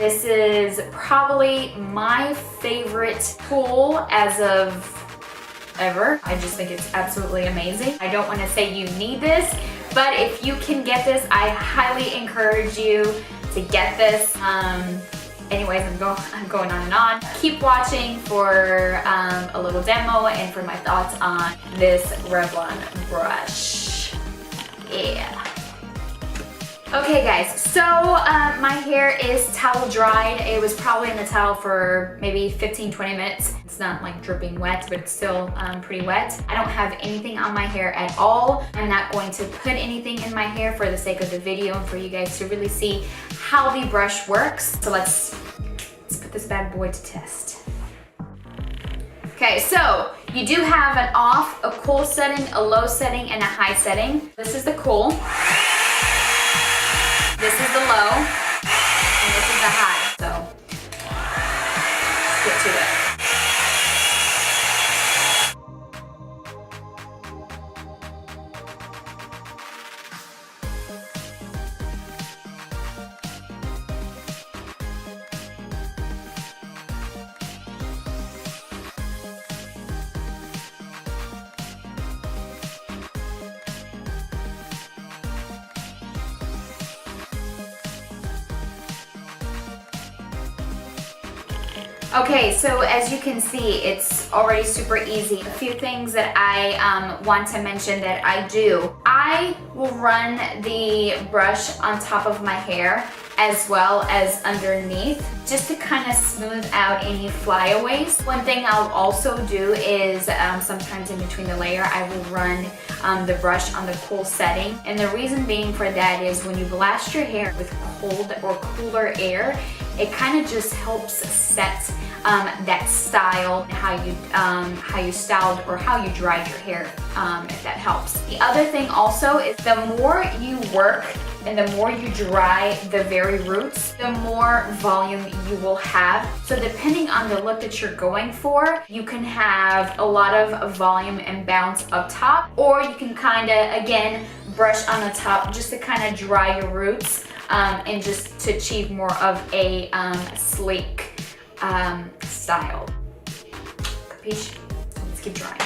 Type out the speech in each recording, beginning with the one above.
This is probably my favorite tool as of ever. I just think it's absolutely amazing. I don't want to say you need this, but if you can get this, I highly encourage you to get this. Anyways, I'm going on and on. Keep watching for a little demo and for my thoughts on this Revlon brush. Yeah. Okay guys, so my hair is towel dried. It was probably in the towel for maybe 15-20 minutes. It's not like dripping wet, but it's still pretty wet. I don't have anything on my hair at all. I'm not going to put anything in my hair for the sake of the video and for you guys to really see how the brush works. So let's put this bad boy to test. Okay, so you do have an off, a cool setting, a low setting, and a high setting. This is the cool. This is the low, and this is the high, so let's get to it. Okay, so as you can see, it's already super easy. A few things that I want to mention that I do. I will run the brush on top of my hair as well as underneath, just to kind of smooth out any flyaways. One thing I'll also do is sometimes in between the layer, I will run the brush on the cool setting. And the reason being for that is when you blast your hair with cold or cooler air, it kind of just helps set that style, how you styled or how you dried your hair, if that helps. The other thing also is the more you work and the more you dry the very roots, the more volume you will have. So depending on the look that you're going for, you can have a lot of volume and bounce up top, or you can kind of, again, brush on the top just to kind of dry your roots and just to achieve more of a sleek style. Capiche? Let's keep drying.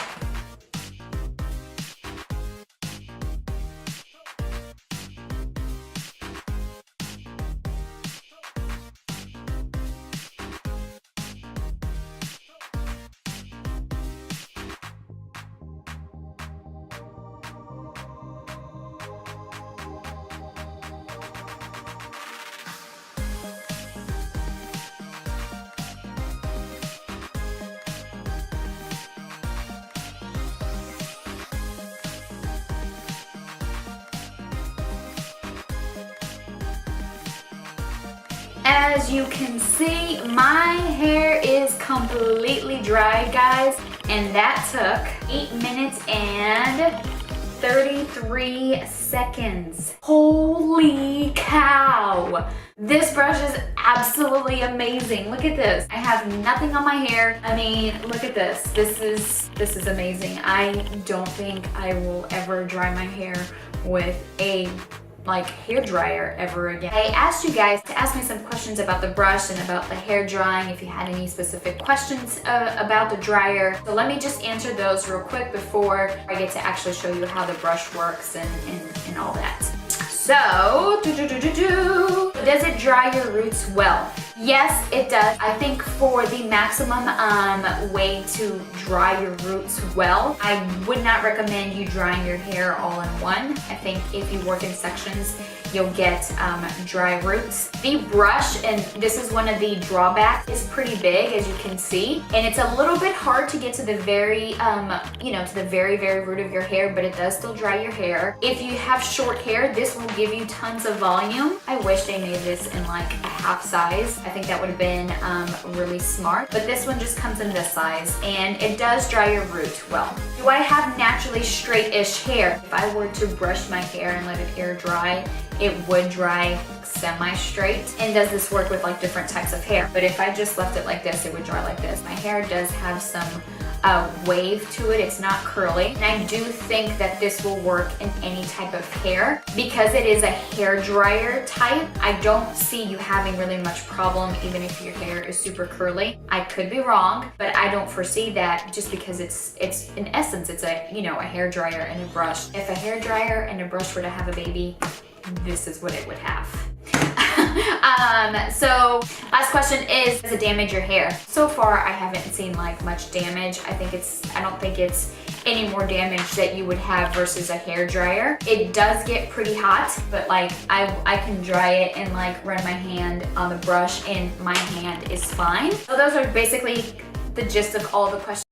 As you can see, my hair is completely dry, guys, and that took 8 minutes and 33 seconds. Holy cow! This brush is absolutely amazing. Look at this. I have nothing on my hair. I mean, look at this. This is amazing. I don't think I will ever dry my hair with a hair dryer ever again. I asked you guys to ask me some questions about the brush and about the hair drying, if you had any specific questions about the dryer. So let me just answer those real quick before I get to actually show you how the brush works and all that. So, does it dry your roots well? Yes, it does. I think for the maximum way to dry your roots well, I would not recommend you drying your hair all in one. I think if you work in sections, you'll get dry roots. The brush, and this is one of the drawbacks, is pretty big, as you can see, and it's a little bit hard to get to the very, to the very, very root of your hair, but it does still dry your hair. If you have short hair, this will give you tons of volume. I wish they made this in like a half size. I think that would have been really smart, but this one just comes in this size, and it does dry your root well. Do I have naturally straight-ish hair? If I were to brush my hair and let it air dry, it would dry semi-straight? And does this work with like different types of hair? But if I just left it like this, it would dry like this. My hair does have some wave to it. It's not curly. And I do think that this will work in any type of hair. Because it is a hair dryer type, I don't see you having really much problem even if your hair is super curly. I could be wrong, but I don't foresee that just because it's in essence, it's a, you know, a hair dryer and a brush. If a hair dryer and a brush were to have a baby, this is what it would have. So last question is, does it damage your hair? So far, I haven't seen like much damage. I don't think it's any more damage that you would have versus a hair dryer. It does get pretty hot, but like I can dry it and like run my hand on the brush and my hand is fine. So those are basically the gist of all the questions